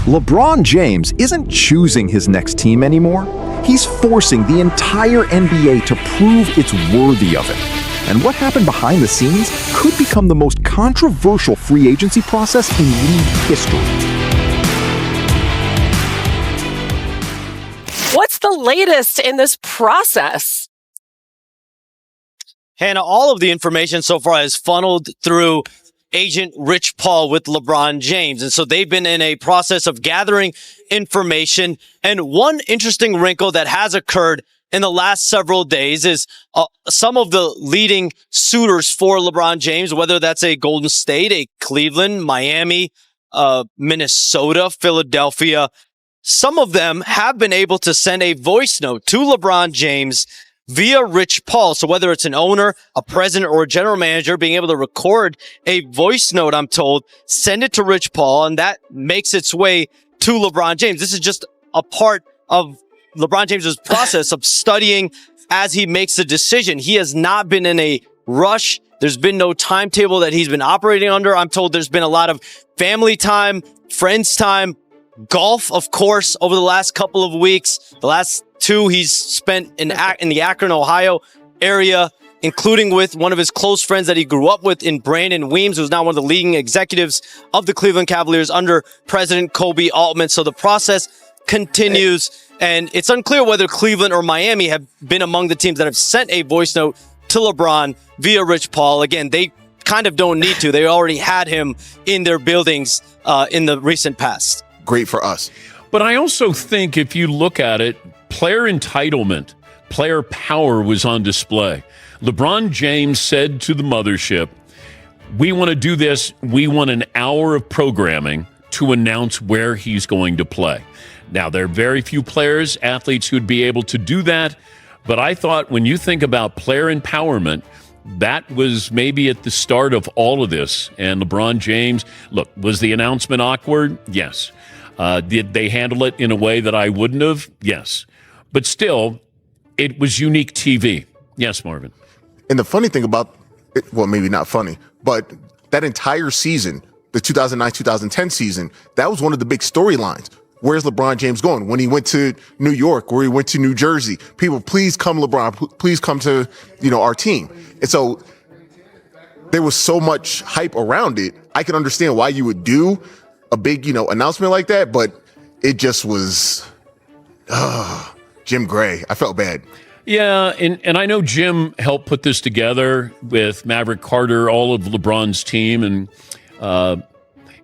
LeBron James isn't choosing his next team anymore. He's forcing the entire NBA to prove it's worthy of it. And what happened behind the scenes could become the most controversial free agency process in league history. What's the latest in this process? Hannah, all of the information so far is funneled through agent Rich Paul with LeBron James. And so they've been in a process of gathering information. And one interesting wrinkle that has occurred in the last several days is some of the leading suitors for LeBron James, whether that's a Golden State, a Cleveland, Miami, Minnesota, Philadelphia, some of them have been able to send a voice note to LeBron James via Rich Paul. So whether it's an owner, a president, or a general manager being able to record a voice note, I'm told, send it to Rich Paul, and that makes its way to LeBron James. This is just a part of LeBron James's process of studying as he makes a decision. He has not been in a rush. There's been no timetable that he's been operating under. I'm told there's been a lot of family time, friends time, golf, of course, over the last couple of weeks. The last two he's spent in the Akron, Ohio area, including with one of his close friends that he grew up with in Brandon Weems, who's now one of the leading executives of the Cleveland Cavaliers under President Kobe Altman. So the process continues, and it's unclear whether Cleveland or Miami have been among the teams that have sent a voice note to LeBron via Rich Paul. Again, they kind of don't need to. They already had him in their buildings in the recent past. Great for us. But I also think if you look at it, player entitlement, player power was on display. LeBron James said to the mothership, we want to do this. We want an hour of programming to announce where he's going to play. Now, there are very few players, athletes who'd be able to do that. But I thought when you think about player empowerment, that was maybe at the start of all of this. And LeBron James, look, was the announcement awkward? Yes. Did they handle it in a way that I wouldn't have? Yes. But still, it was unique TV. Yes, Marvin. And the funny thing about it, well, maybe not funny, but that entire season, the 2009-2010 season, that was one of the big storylines. Where's LeBron James going? When he went to New York, where he went to New Jersey, people, please come, LeBron, please come to, our team. And so there was so much hype around it. I can understand why you would do a big, announcement like that, but it just was, Jim Gray. I felt bad. Yeah, and I know Jim helped put this together with Maverick Carter, all of LeBron's team, and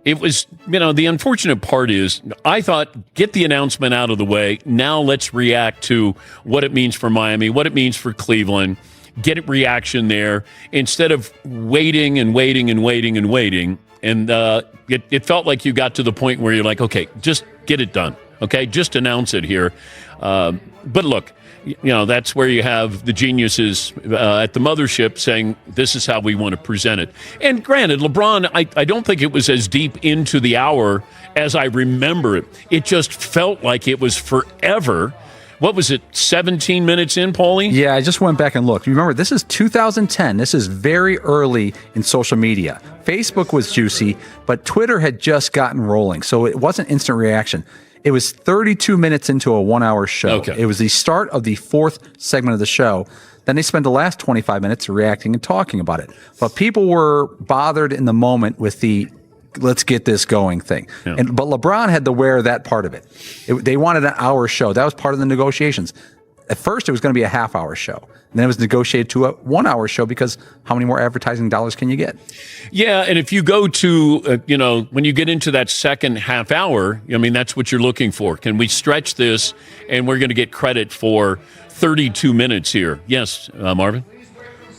it was, the unfortunate part is I thought, get the announcement out of the way. Now let's react to what it means for Miami, what it means for Cleveland, get a reaction there instead of waiting and waiting and waiting and waiting. And it felt like you got to the point where you're like, okay, just get it done. Okay, just announce it here. But look, that's where you have the geniuses at the mothership saying, this is how we want to present it. And granted, LeBron, I don't think it was as deep into the hour as I remember it. It just felt like it was forever. What was it, 17 minutes in, Paulie? Yeah, I just went back and looked. Remember, this is 2010. This is very early in social media. Facebook was juicy, but Twitter had just gotten rolling, so it wasn't instant reaction. It was 32 minutes into a 1 hour show. Okay. It was the start of the fourth segment of the show. Then they spent the last 25 minutes reacting and talking about it. But people were bothered in the moment with the let's get this going thing. Yeah. But LeBron had to wear that part of it. They wanted an hour show. That was part of the negotiations. At first, it was going to be a half-hour show. And then it was negotiated to a 1 hour show because how many more advertising dollars can you get? Yeah, and if you go to, when you get into that second half hour, that's what you're looking for. Can we stretch this and we're going to get credit for 32 minutes here? Yes, Marvin?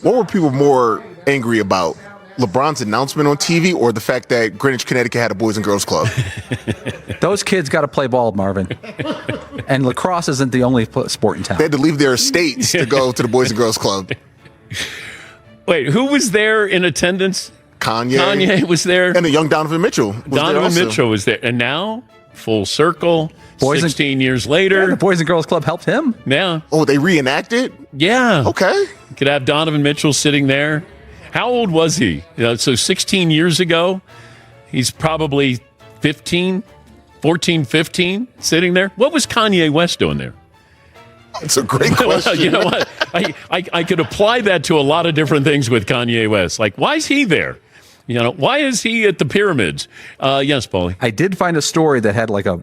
What were people more angry about? LeBron's announcement on TV or the fact that Greenwich, Connecticut had a Boys and Girls Club? Those kids got to play ball, Marvin. And lacrosse isn't the only sport in town. They had to leave their estates to go to the Boys and Girls Club. Wait, who was there in attendance? Kanye was there. And the young Donovan Mitchell Mitchell was there. And now, full circle, 16 years later. Yeah, the Boys and Girls Club helped him. Yeah. Oh, they reenacted? Yeah. Okay. You could have Donovan Mitchell sitting there. How old was he? So 16 years ago, he's probably 15. 14, 15, sitting there? What was Kanye West doing there? It's a great Well, question. you know what? I could apply that to a lot of different things with Kanye West. Like, why is he there? You know, why is he at the pyramids? Yes, Paulie. I did find a story that had like a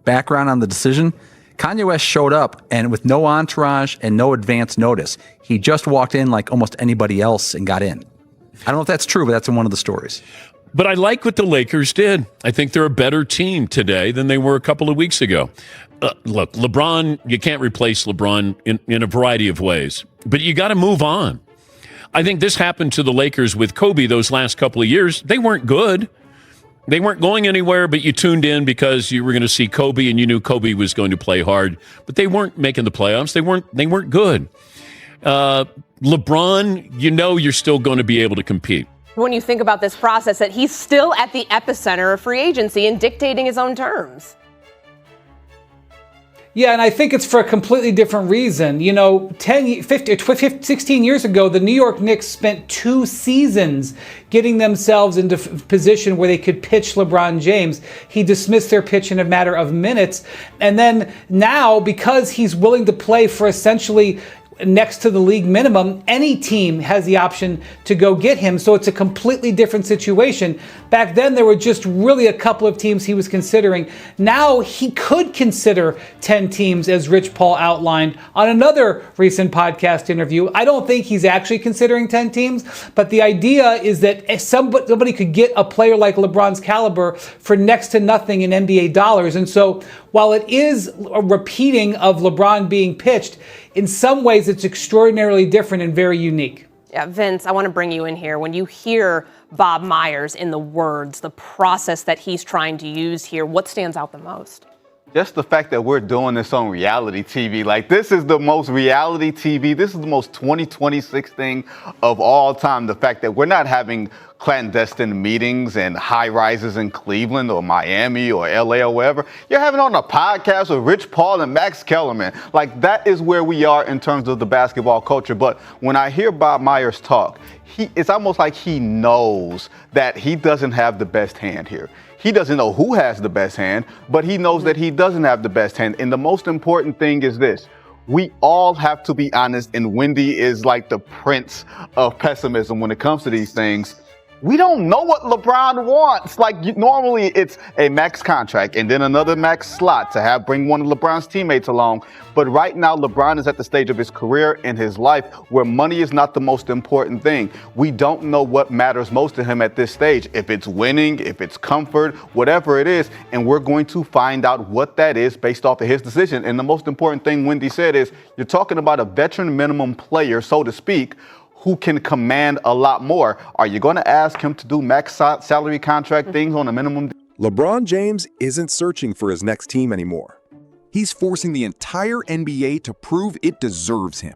background on the decision. Kanye West showed up and with no entourage and no advance notice, he just walked in like almost anybody else and got in. I don't know if that's true, but that's in one of the stories. But I like what the Lakers did. I think they're a better team today than they were a couple of weeks ago. Look, LeBron, you can't replace LeBron in a variety of ways, but you got to move on. I think this happened to the Lakers with Kobe those last couple of years. They weren't good. They weren't going anywhere, but you tuned in because you were going to see Kobe and you knew Kobe was going to play hard, but they weren't making the playoffs. They weren't good. LeBron, you know you're still going to be able to compete. When you think about this process, that he's still at the epicenter of free agency and dictating his own terms. Yeah, and I think it's for a completely different reason. You know, 16 years ago, the New York Knicks spent 2 seasons getting themselves into position where they could pitch LeBron James. He dismissed their pitch in a matter of minutes. And then now, because he's willing to play for essentially next to the league minimum, any team has the option to go get him. So it's a completely different situation. Back then, there were just really a couple of teams he was considering. Now he could consider 10 teams, as Rich Paul outlined on another recent podcast interview. I don't think he's actually considering 10 teams, but the idea is that if somebody could get a player like LeBron's caliber for next to nothing in NBA dollars. And so while it is a repeating of LeBron being pitched, in some ways it's extraordinarily different and very unique. Yeah, Vince, I want to bring you in here. When you hear Bob Myers in the words, the process that he's trying to use here, what stands out the most? Just the fact that we're doing this on reality TV. Like, this is the most reality TV. This is the most 2026 thing of all time. The fact that we're not having clandestine meetings and high rises in Cleveland or Miami or LA or wherever. You're having on a podcast with Rich Paul and Max Kellerman. Like, that is where we are in terms of the basketball culture. But when I hear Bob Myers talk, it's almost like he knows that he doesn't have the best hand here. He doesn't know who has the best hand, but he knows that he doesn't have the best hand. And the most important thing is this. We all have to be honest, and Wendy is like the prince of pessimism when it comes to these things. We don't know what LeBron wants. Like, normally it's a max contract and then another max slot to bring one of LeBron's teammates along. But right now, LeBron is at the stage of his career and his life where money is not the most important thing. We don't know what matters most to him at this stage. If it's winning, if it's comfort, whatever it is. And we're going to find out what that is based off of his decision. And the most important thing Wendy said is you're talking about a veteran minimum player, so to speak, who can command a lot more. Are you going to ask him to do max salary contract things on a minimum? LeBron James isn't searching for his next team anymore. He's forcing the entire NBA to prove it deserves him.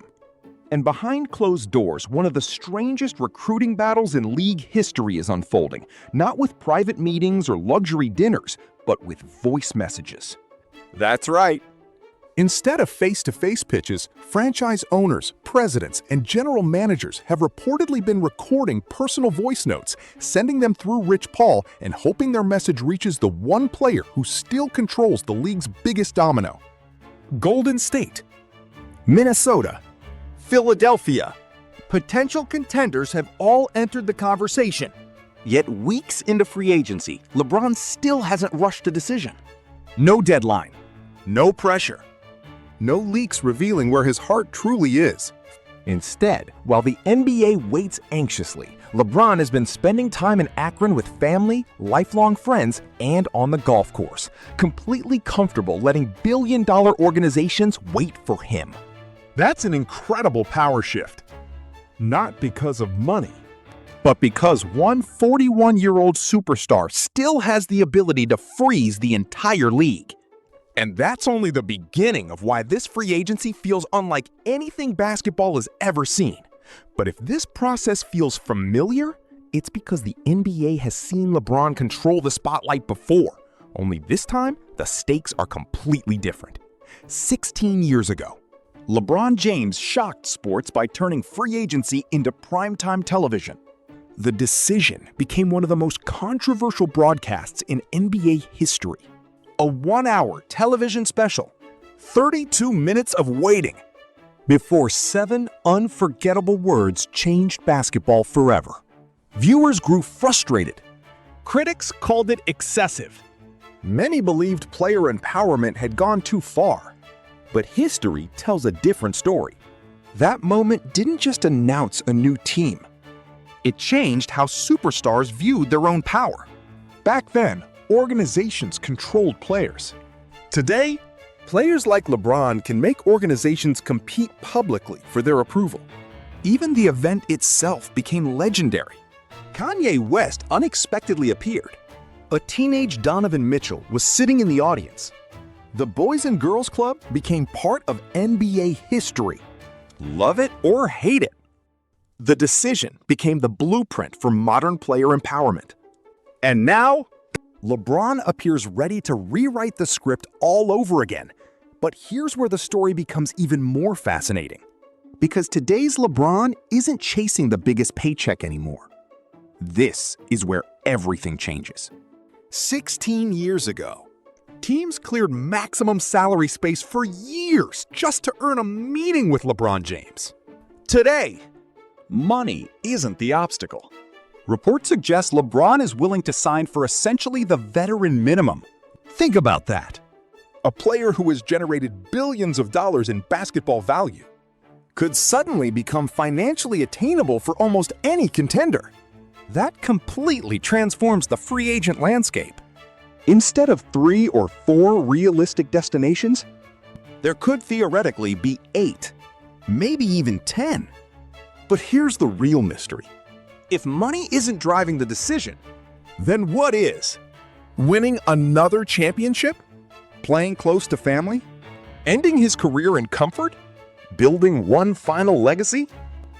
And behind closed doors, one of the strangest recruiting battles in league history is unfolding, not with private meetings or luxury dinners, but with voice messages. That's right. Instead of face-to-face pitches, franchise owners, presidents, and general managers have reportedly been recording personal voice notes, sending them through Rich Paul, and hoping their message reaches the one player who still controls the league's biggest domino. Golden State, Minnesota, Philadelphia. Potential contenders have all entered the conversation. Yet weeks into free agency, LeBron still hasn't rushed a decision. No deadline, no pressure. No leaks revealing where his heart truly is. Instead, while the NBA waits anxiously, LeBron has been spending time in Akron with family, lifelong friends, and on the golf course, completely comfortable letting billion-dollar organizations wait for him. That's an incredible power shift. Not because of money, but because one 41-year-old superstar still has the ability to freeze the entire league. And that's only the beginning of why this free agency feels unlike anything basketball has ever seen. But if this process feels familiar, it's because the NBA has seen LeBron control the spotlight before. Only this time, the stakes are completely different. 16 years ago, LeBron James shocked sports by turning free agency into primetime television. The decision became one of the most controversial broadcasts in NBA history. A 1-hour television special. 32 minutes of waiting before 7 unforgettable words changed basketball forever. Viewers grew frustrated. Critics called it excessive. Many believed player empowerment had gone too far. But history tells a different story. That moment didn't just announce a new team. It changed how superstars viewed their own power. Back then, organizations controlled players. Today, players like LeBron can make organizations compete publicly for their approval. Even the event itself became legendary. Kanye West unexpectedly appeared. A teenage Donovan Mitchell was sitting in the audience. The Boys and Girls Club became part of NBA history. Love it or hate it. The decision became the blueprint for modern player empowerment. And now, LeBron appears ready to rewrite the script all over again. But here's where the story becomes even more fascinating. Because today's LeBron isn't chasing the biggest paycheck anymore. This is where everything changes. 16 years ago, teams cleared maximum salary space for years just to earn a meeting with LeBron James. Today, money isn't the obstacle. Reports suggest LeBron is willing to sign for essentially the veteran minimum. Think about that. A player who has generated billions of dollars in basketball value could suddenly become financially attainable for almost any contender. That completely transforms the free agent landscape. Instead of 3 or 4 realistic destinations, there could theoretically be 8, maybe even 10. But here's the real mystery. If money isn't driving the decision, then what is? Winning another championship? Playing close to family? Ending his career in comfort? Building one final legacy?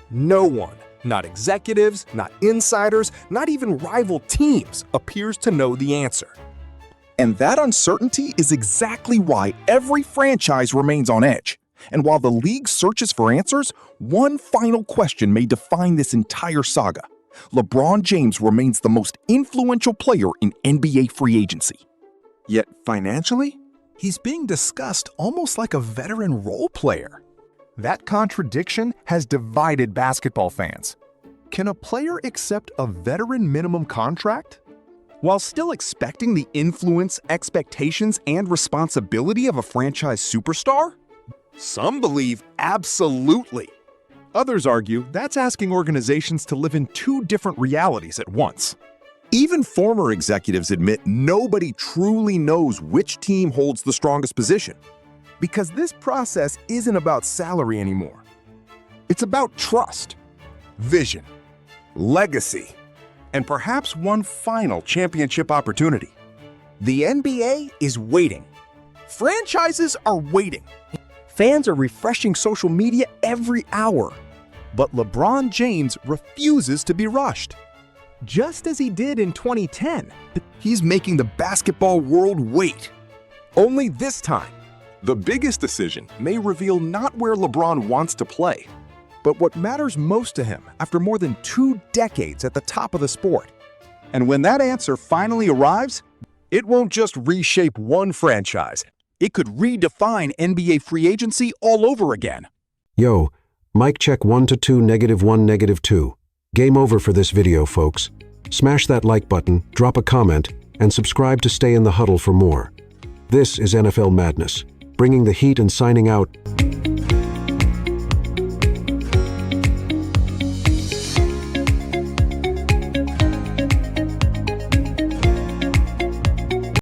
No one, not executives, not insiders, not even rival teams, appears to know the answer. And that uncertainty is exactly why every franchise remains on edge. And while the league searches for answers, one final question may define this entire saga. LeBron James remains the most influential player in NBA free agency. Yet financially, he's being discussed almost like a veteran role player. That contradiction has divided basketball fans. Can a player accept a veteran minimum contract while still expecting the influence, expectations, and responsibility of a franchise superstar? Some believe absolutely. Others argue that's asking organizations to live in 2 different realities at once. Even former executives admit nobody truly knows which team holds the strongest position. Because this process isn't about salary anymore. It's about trust, vision, legacy, and perhaps one final championship opportunity. The NBA is waiting. Franchises are waiting. Fans are refreshing social media every hour. But LeBron James refuses to be rushed. Just as he did in 2010, he's making the basketball world wait. Only this time, the biggest decision may reveal not where LeBron wants to play, but what matters most to him after more than 2 decades at the top of the sport. And when that answer finally arrives, it won't just reshape one franchise. It could redefine NBA free agency all over again. Yo, mic check 1 to 2, -1, -2. Game over for this video, folks. Smash that like button, drop a comment, and subscribe to stay in the huddle for more. This is NFL Madness, bringing the heat and signing out.